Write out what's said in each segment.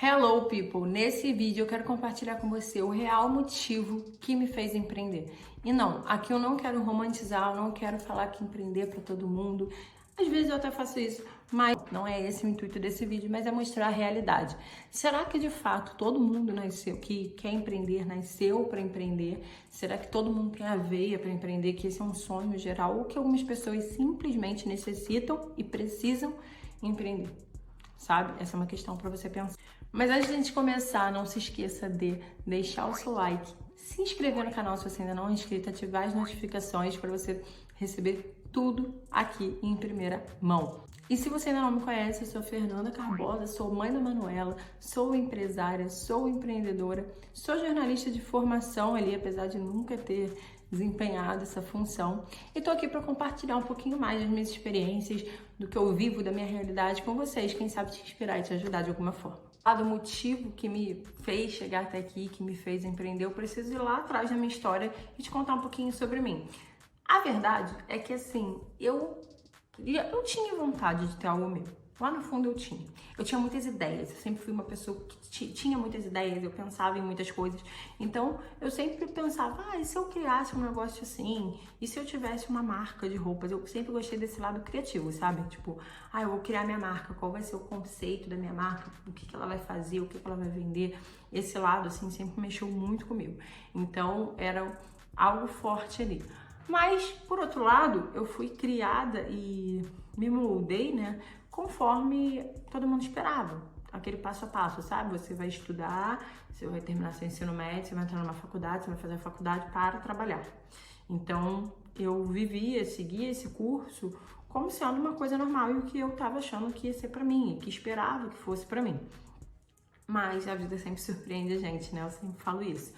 Hello people! Nesse vídeo eu quero compartilhar com você o real motivo que me fez empreender. E não, aqui eu não quero romantizar, eu não quero falar que empreender é para todo mundo. Às vezes eu até faço isso, mas não é esse o intuito desse vídeo, mas é mostrar a realidade. Será que de fato todo mundo nasceu, que quer empreender, nasceu para empreender? Será que todo mundo tem a veia para empreender, que esse é um sonho geral, ou que algumas pessoas simplesmente necessitam e precisam empreender? Sabe? Essa é uma questão para você pensar. Mas antes de a gente começar, não se esqueça de deixar o seu like, se inscrever no canal se você ainda não é inscrito, ativar as notificações para você receber tudo aqui em primeira mão. E se você ainda não me conhece, eu sou Fernanda Carbosa, sou mãe da Manuela, sou empresária, sou empreendedora, sou jornalista de formação ali, apesar de nunca ter desempenhado essa função. E tô aqui para compartilhar um pouquinho mais das minhas experiências, do que eu vivo, da minha realidade com vocês, quem sabe te inspirar e te ajudar de alguma forma. Do motivo que me fez chegar até aqui, que me fez empreender, eu preciso ir lá atrás da minha história e te contar um pouquinho sobre mim. A verdade é que assim, eu tinha vontade de ter algo meu. Lá no fundo eu tinha. Eu tinha muitas ideias. Eu sempre fui uma pessoa que tinha muitas ideias. Eu pensava em muitas coisas. Então eu sempre pensava, e se eu criasse um negócio assim? E se eu tivesse uma marca de roupas? Eu sempre gostei desse lado criativo, sabe? Tipo, eu vou criar minha marca. Qual vai ser o conceito da minha marca? O que ela vai fazer? O que ela vai vender? Esse lado, assim, sempre mexeu muito comigo. Então era algo forte ali. Mas, por outro lado, eu fui criada e me moldei, né, conforme todo mundo esperava. Aquele passo a passo, sabe? Você vai estudar, você vai terminar seu ensino médio, você vai entrar numa faculdade, você vai fazer a faculdade para trabalhar. Então, eu seguia esse curso como sendo uma coisa normal e o que eu tava achando que ia ser pra mim, que esperava que fosse pra mim. Mas a vida sempre surpreende a gente, né? Eu sempre falo isso.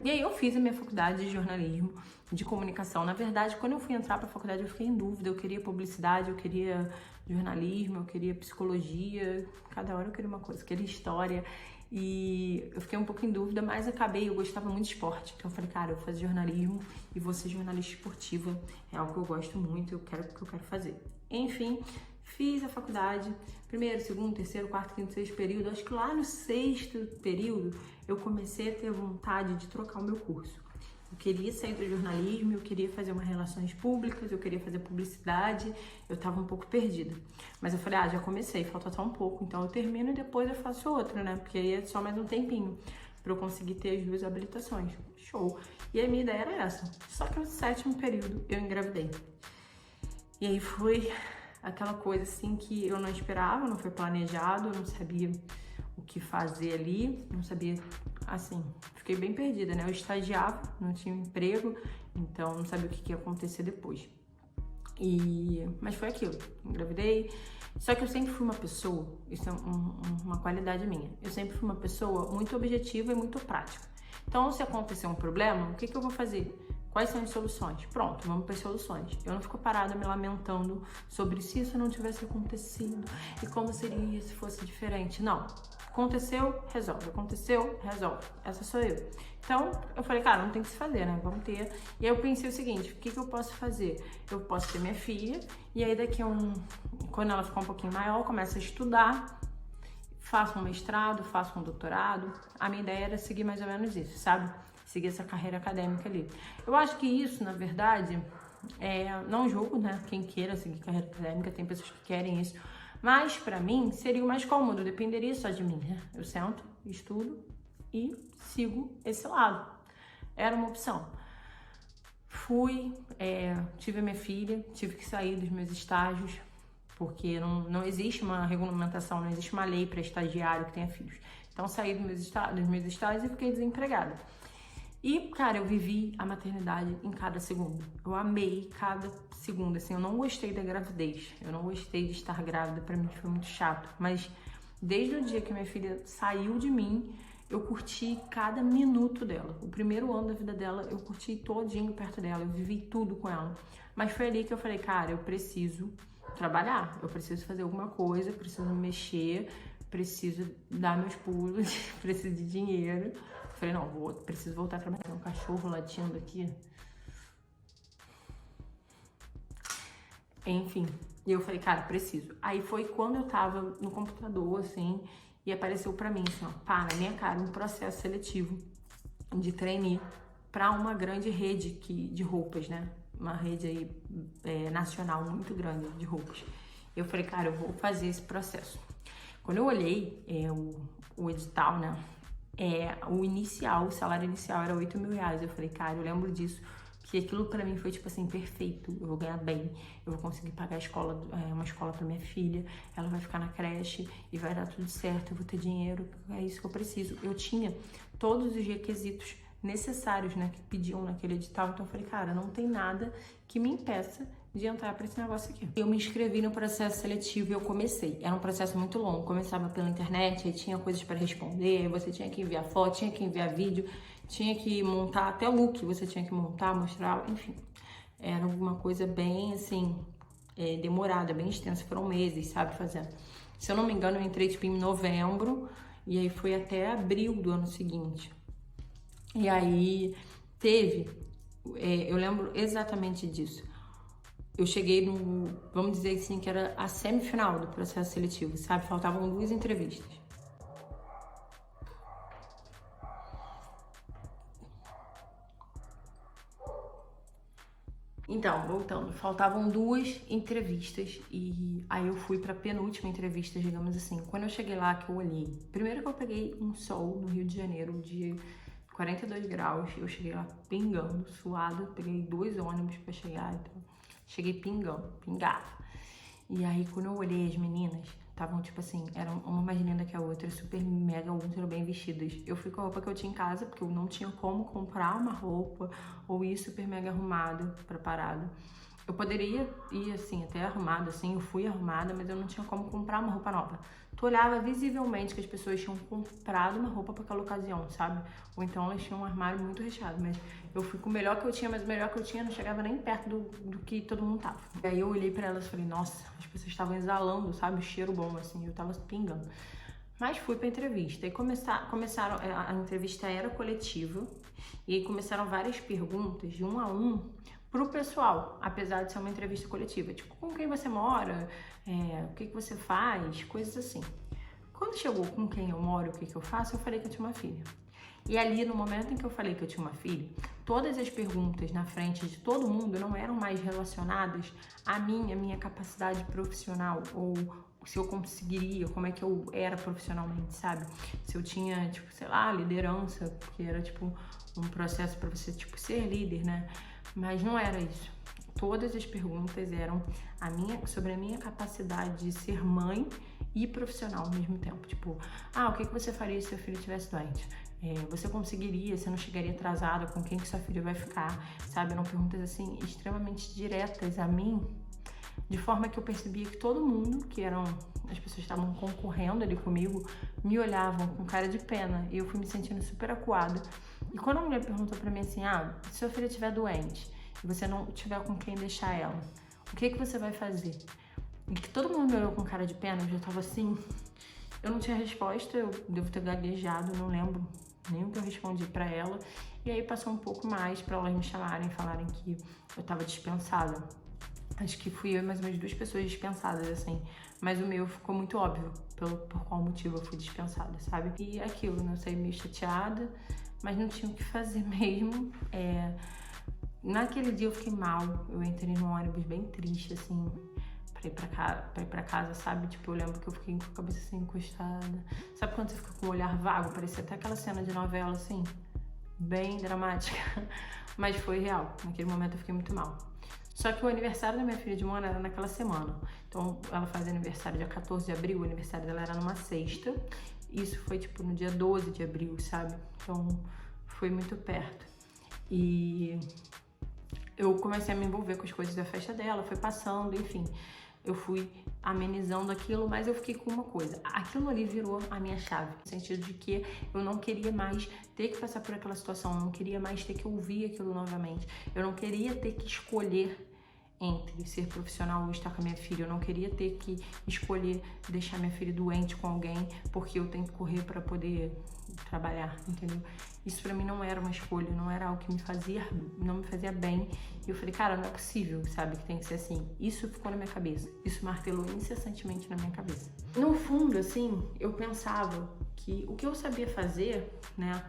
E aí eu fiz a minha faculdade de jornalismo, de comunicação. Na verdade, quando eu fui entrar para a faculdade, eu fiquei em dúvida. Eu queria publicidade, eu queria jornalismo, eu queria psicologia. Cada hora eu queria uma coisa, eu queria história. E eu fiquei um pouco em dúvida, mas eu gostava muito de esporte. Então eu falei, cara, eu vou fazer jornalismo e vou ser jornalista esportiva. É algo que eu gosto muito, eu quero fazer. Enfim, fiz a faculdade, primeiro, segundo, terceiro, quarto, quinto, sexto período. Acho que lá no sexto período eu comecei a ter vontade de trocar o meu curso. Eu queria sair do jornalismo, eu queria fazer uma relações públicas, eu queria fazer publicidade, eu tava um pouco perdida. Mas eu falei, já comecei, falta só um pouco, então eu termino e depois eu faço outra, né? Porque aí é só mais um tempinho pra eu conseguir ter as duas habilitações. Show! E a minha ideia era essa. Só que no sétimo período eu engravidei. E aí foi aquela coisa assim que eu não esperava, não foi planejado, eu não sabia o que fazer ali, não sabia, assim, fiquei bem perdida, né? Eu estagiava, não tinha um emprego, então não sabia o que ia acontecer depois. Mas foi aquilo, engravidei. Só que eu sempre fui uma pessoa, isso é uma qualidade minha, eu sempre fui uma pessoa muito objetiva e muito prática. Então, se acontecer um problema, o que eu vou fazer? Quais são as soluções? Pronto, vamos para as soluções. Eu não fico parada me lamentando sobre se isso não tivesse acontecido e como seria se fosse diferente. Não. Aconteceu, resolve. Aconteceu, resolve. Essa sou eu. Então, eu falei, cara, não tem que se fazer, né? Vamos ter. E aí eu pensei o seguinte, o que eu posso fazer? Eu posso ter minha filha e aí daqui quando ela ficar um pouquinho maior, eu começo a estudar, faço um mestrado, faço um doutorado. A minha ideia era seguir mais ou menos isso, sabe? Seguir essa carreira acadêmica ali. Eu acho que isso, na verdade, não julgo, né? Quem queira seguir carreira acadêmica, tem pessoas que querem isso. Mas, pra mim, seria o mais cômodo, dependeria só de mim, né? Eu sento, estudo e sigo esse lado. Era uma opção. Tive a minha filha, tive que sair dos meus estágios, porque não existe uma regulamentação, não existe uma lei para estagiário que tenha filhos. Então, saí dos meus estágios e fiquei desempregada. E, cara, eu vivi a maternidade em cada segundo. Eu amei cada segundo, assim, eu não gostei da gravidez. Eu não gostei de estar grávida, pra mim foi muito chato. Mas desde o dia que minha filha saiu de mim, eu curti cada minuto dela. O primeiro ano da vida dela, eu curti todinho perto dela, eu vivi tudo com ela. Mas foi ali que eu falei, cara, eu preciso trabalhar, eu preciso fazer alguma coisa, preciso me mexer, preciso dar meus pulos, preciso de dinheiro. Falei, não, preciso voltar a trabalhar. Tem um cachorro latindo aqui. Enfim, e eu falei, cara, preciso. Aí foi quando eu tava no computador, assim, e apareceu pra mim, assim, ó, pá, na minha cara, um processo seletivo de trainee para uma grande rede de roupas, né? Uma rede aí nacional muito grande de roupas. Eu falei, cara, eu vou fazer esse processo. Quando eu olhei o edital, né? O salário inicial era R$8.000. Eu falei, cara, eu lembro disso, que aquilo pra mim foi tipo assim, perfeito. Eu vou ganhar bem, eu vou conseguir pagar uma escola pra minha filha, ela vai ficar na creche e vai dar tudo certo, eu vou ter dinheiro, é isso que eu preciso. Eu tinha todos os requisitos necessários, né, que pediam naquele edital, então eu falei, cara, não tem nada que me impeça de entrar para esse negócio aqui. Eu me inscrevi no processo seletivo e eu comecei. Era um processo muito longo, começava pela internet, aí tinha coisas para responder, você tinha que enviar foto, tinha que enviar vídeo, tinha que montar até look, você tinha que montar, mostrar, enfim. Era uma coisa bem, assim, demorada, bem extensa, foram meses, sabe, fazendo. Se eu não me engano, eu entrei, tipo, em novembro, e aí foi até abril do ano seguinte. E aí eu lembro exatamente disso. Eu cheguei vamos dizer assim, que era a semifinal do processo seletivo, sabe? Faltavam 2 entrevistas. Então, voltando, faltavam 2 entrevistas e aí eu fui pra penúltima entrevista, digamos assim. Quando eu cheguei lá, que eu olhei, primeiro que eu peguei um sol no Rio de Janeiro de 42 graus, eu cheguei lá pingando, suada, peguei 2 ônibus pra chegar, então cheguei pingando. E aí quando eu olhei as meninas, estavam tipo assim, eram uma mais linda que a outra, super mega ultra bem vestidas. Eu fui com a roupa que eu tinha em casa, porque eu não tinha como comprar uma roupa ou ir super mega arrumada, preparada. Eu poderia ir assim, até arrumada, assim, eu fui arrumada, mas eu não tinha como comprar uma roupa nova. Tu olhava visivelmente que as pessoas tinham comprado uma roupa para aquela ocasião, sabe? Ou então elas tinham um armário muito recheado, mas eu fui com o melhor que eu tinha, mas o melhor que eu tinha não chegava nem perto do que todo mundo tava. E aí eu olhei pra elas e falei, nossa, as pessoas estavam exalando, sabe? O cheiro bom, assim, eu tava pingando. Mas fui pra entrevista e começaram, a entrevista era coletiva, e aí começaram várias perguntas de 1 a 1 pro pessoal, apesar de ser uma entrevista coletiva, tipo, com quem você mora, o que você faz, coisas assim. Quando chegou com quem eu moro, o que eu faço, eu falei que eu tinha uma filha. E ali, no momento em que eu falei que eu tinha uma filha, todas as perguntas na frente de todo mundo não eram mais relacionadas à minha capacidade profissional, ou se eu conseguiria, como é que eu era profissionalmente, sabe? Se eu tinha, tipo, sei lá, liderança, porque era, tipo, um processo para você, tipo, ser líder, né? Mas não era isso. Todas as perguntas eram sobre a minha capacidade de ser mãe e profissional ao mesmo tempo. Tipo, o que você faria se seu filho estivesse doente? Você conseguiria, você não chegaria atrasada, com quem que sua filha vai ficar, sabe? Eram perguntas, assim, extremamente diretas a mim, de forma que eu percebia que todo mundo, as pessoas que estavam concorrendo ali comigo, me olhavam com cara de pena, e eu fui me sentindo super acuada. E quando a mulher perguntou pra mim assim, se sua filha estiver doente, e você não tiver com quem deixar ela, o que você vai fazer? E que todo mundo me olhou com cara de pena, eu já tava assim, eu não tinha resposta, eu devo ter gaguejado, não lembro nem o que eu respondi pra ela. E aí passou um pouco mais pra elas me chamarem, falarem que eu tava dispensada. Acho que fui eu e mais umas 2 pessoas dispensadas, assim. Mas o meu ficou muito óbvio por qual motivo eu fui dispensada, sabe? E aquilo, né? Eu saí meio chateada, mas não tinha o que fazer mesmo. Naquele dia eu fiquei mal. Eu entrei no ônibus bem triste, assim, pra ir pra casa, sabe? Tipo, eu lembro que eu fiquei com a cabeça assim, encostada. Sabe quando você fica com o olhar vago? Parecia até aquela cena de novela, assim, bem dramática. Mas foi real. Naquele momento eu fiquei muito mal. Só que o aniversário da minha filha de 1 ano era naquela semana. Então, ela faz aniversário dia 14 de abril, o aniversário dela era numa sexta. Isso foi, tipo, no dia 12 de abril, sabe? Então, foi muito perto. E eu comecei a me envolver com as coisas da festa dela, foi passando, enfim. Eu fui amenizando aquilo, mas eu fiquei com uma coisa. Aquilo ali virou a minha chave, no sentido de que eu não queria mais ter que passar por aquela situação, eu não queria mais ter que ouvir aquilo novamente. Eu não queria ter que escolher entre ser profissional ou estar com a minha filha. Eu não queria ter que escolher deixar minha filha doente com alguém porque eu tenho que correr para poder trabalhar, entendeu? Isso pra mim não era uma escolha, não era algo que não me fazia bem. E eu falei, cara, não é possível, sabe, que tem que ser assim. Isso ficou na minha cabeça, isso martelou incessantemente na minha cabeça. No fundo, assim, eu pensava que o que eu sabia fazer, né,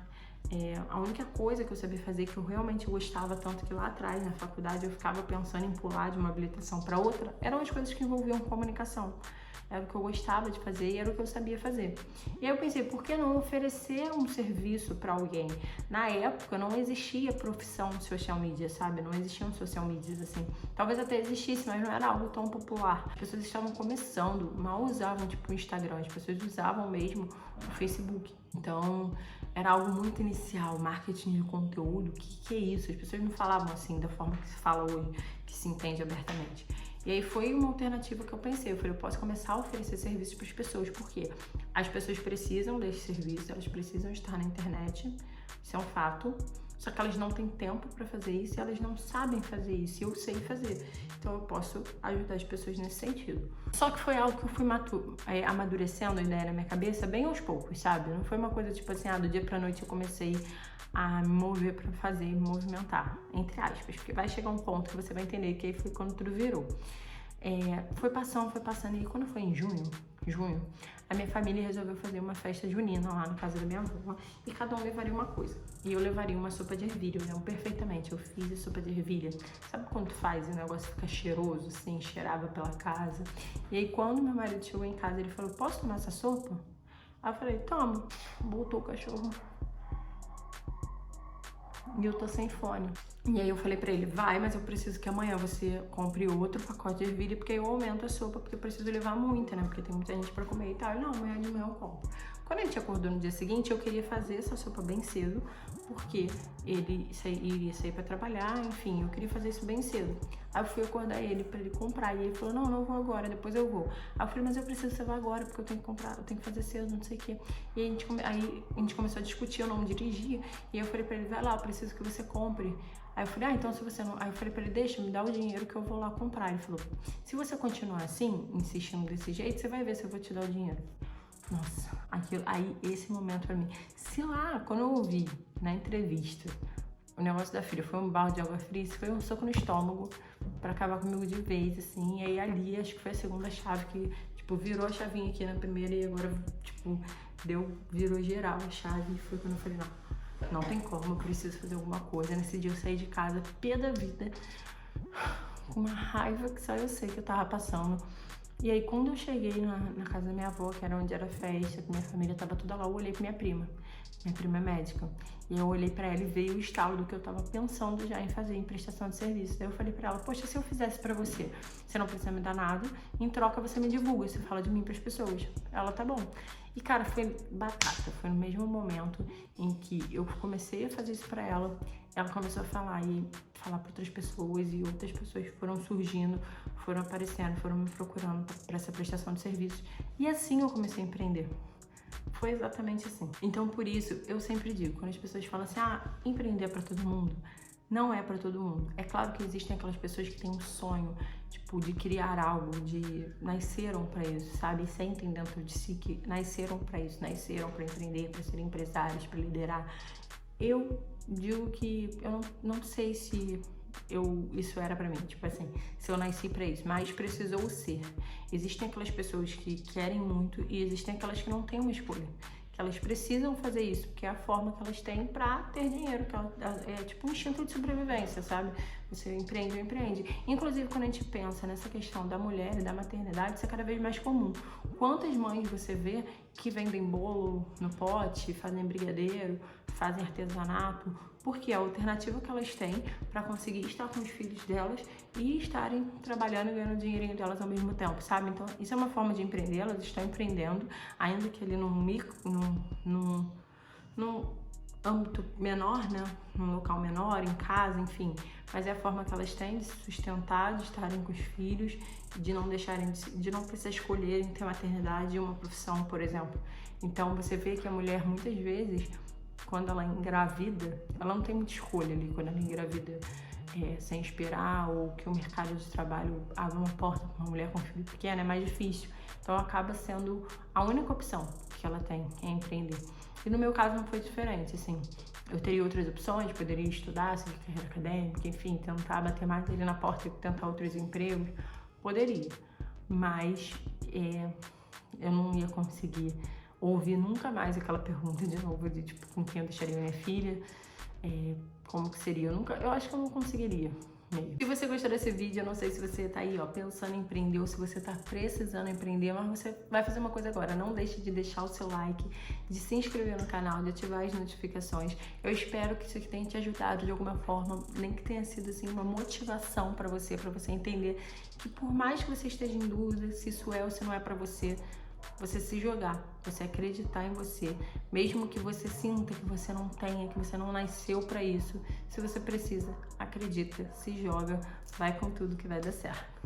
a única coisa que eu sabia fazer, que eu realmente gostava, tanto que lá atrás, na faculdade, eu ficava pensando em pular de uma habilitação para outra, eram as coisas que envolviam comunicação. Era o que eu gostava de fazer e era o que eu sabia fazer. E aí eu pensei, por que não oferecer um serviço para alguém? Na época não existia profissão social media, sabe? Não existiam social medias assim. Talvez até existisse, mas não era algo tão popular. As pessoas estavam começando, mal usavam tipo o Instagram, as pessoas usavam mesmo o Facebook. Então era algo muito inicial, marketing de conteúdo, o que é isso? As pessoas não falavam assim da forma que se fala hoje, que se entende abertamente. E aí foi uma alternativa que eu pensei, eu falei, eu posso começar a oferecer serviços para as pessoas, porque as pessoas precisam desse serviço, elas precisam estar na internet, isso é um fato, só que elas não têm tempo para fazer isso e elas não sabem fazer isso, e eu sei fazer, então eu posso ajudar as pessoas nesse sentido. Só que foi algo que eu fui amadurecendo a ideia na minha cabeça bem aos poucos, sabe? Não foi uma coisa tipo assim, do dia pra noite eu comecei a me mover pra fazer, me movimentar, entre aspas, porque vai chegar um ponto que você vai entender que aí foi quando tudo virou. Foi passando, e quando foi em junho, a minha família resolveu fazer uma festa junina lá na casa da minha avó, e cada um levaria uma coisa. E eu levaria uma sopa de ervilha, eu lembro perfeitamente, eu fiz a sopa de ervilha. Sabe quando tu faz e o negócio fica cheiroso, assim, cheirava pela casa? E aí quando meu marido chegou em casa, ele falou, posso tomar essa sopa? Aí eu falei, toma, botou o cachorro. E eu tô sem fone. E aí eu falei pra ele, vai, mas eu preciso que amanhã você compre outro pacote de ervilha, porque aí eu aumento a sopa, porque eu preciso levar muita, né? Porque tem muita gente pra comer e tal. Não, amanhã de manhã eu compro. Quando a gente acordou no dia seguinte, eu queria fazer essa sopa bem cedo, porque ele iria sair pra trabalhar, enfim, eu queria fazer isso bem cedo. Aí eu fui acordar ele pra ele comprar, e ele falou, não vou agora, depois eu vou. Aí eu falei, mas eu preciso que você vá agora, porque eu tenho que comprar, eu tenho que fazer cedo, não sei o quê. E aí a gente começou a discutir, eu não dirigia, e aí eu falei pra ele, vai lá, eu preciso que você compre. Aí eu falei, então se você não... Aí eu falei pra ele, deixa, me dá o dinheiro que eu vou lá comprar. Ele falou, se você continuar assim, insistindo desse jeito, você vai ver se eu vou te dar o dinheiro. Nossa, aí esse momento pra mim, se lá, quando eu ouvi na entrevista o negócio da filha foi um balde de água fria, isso foi um soco no estômago pra acabar comigo de vez, assim, e aí ali acho que foi a segunda chave que, tipo, virou a chavinha aqui na primeira e agora, tipo, virou geral a chave, e foi quando eu falei, não tem como, eu preciso fazer alguma coisa. Nesse dia eu saí de casa, pé da vida, com uma raiva que só eu sei que eu tava passando. E aí quando eu cheguei na casa da minha avó, que era onde era a festa, que minha família tava toda lá, eu olhei pra minha prima é médica, e eu olhei pra ela e veio o estalo do que eu tava pensando já em fazer, em prestação de serviço. Daí eu falei pra ela, poxa, se eu fizesse pra você, você não precisa me dar nada, em troca você me divulga, você fala de mim pras pessoas. Ela, tá bom. E cara, foi batata, foi no mesmo momento em que eu comecei a fazer isso pra ela começou a falar e falar para outras pessoas, e outras pessoas foram surgindo, foram aparecendo, foram me procurando para essa prestação de serviços, e assim eu comecei a empreender. Foi exatamente assim. Então por isso eu sempre digo, quando as pessoas falam assim, empreender é para todo mundo, não é para todo mundo. É claro que existem aquelas pessoas que têm um sonho, tipo, de criar algo, de nasceram para isso, sabe? E sentem dentro de si que nasceram para isso, nasceram para empreender, para ser empresários, para liderar. Eu digo que eu não sei se isso era pra mim, tipo assim, se eu nasci pra isso, mas precisou ser. Existem aquelas pessoas que querem muito e existem aquelas que não têm uma escolha, que elas precisam fazer isso, porque é a forma que elas têm pra ter dinheiro, que é tipo um instinto de sobrevivência, sabe? Você empreende ou empreende. Inclusive, quando a gente pensa nessa questão da mulher e da maternidade, isso é cada vez mais comum. Quantas mães você vê que vendem bolo no pote, fazem brigadeiro, fazem artesanato, porque é a alternativa que elas têm para conseguir estar com os filhos delas e estarem trabalhando e ganhando o dinheirinho delas ao mesmo tempo, sabe? Então, isso é uma forma de empreender, elas estão empreendendo, ainda que ali num âmbito menor, né? Num local menor, em casa, enfim. Mas é a forma que elas têm de se sustentar, de estarem com os filhos, de não precisar escolher entre a maternidade e uma profissão, por exemplo. Então, você vê que a mulher, muitas vezes, quando ela engravida, ela não tem muita escolha ali quando ela engravida. sem esperar, ou que o mercado de trabalho abre uma porta para uma mulher com filho pequeno, é mais difícil. Então acaba sendo a única opção que ela tem, é empreender. E no meu caso não foi diferente, assim. Eu teria outras opções, poderia estudar, seguir carreira acadêmica, enfim, tentar bater mais ali na porta e tentar outros empregos, poderia. Mas eu não ia conseguir ouvir nunca mais aquela pergunta de novo, de tipo, com quem eu deixaria minha filha, como que seria. Eu acho que eu não conseguiria mesmo. Se você gostou desse vídeo, eu não sei se você tá aí, ó, pensando em empreender ou se você tá precisando empreender, mas você vai fazer uma coisa agora, não deixe de deixar o seu like, de se inscrever no canal, de ativar as notificações. Eu espero que isso aqui tenha te ajudado de alguma forma, nem que tenha sido assim uma motivação pra você entender que por mais que você esteja em dúvida se isso é ou se não é pra você se jogar, você acreditar em você, mesmo que você sinta que você não tenha, que você não nasceu pra isso. Se você precisa, acredita, se joga, vai com tudo que vai dar certo.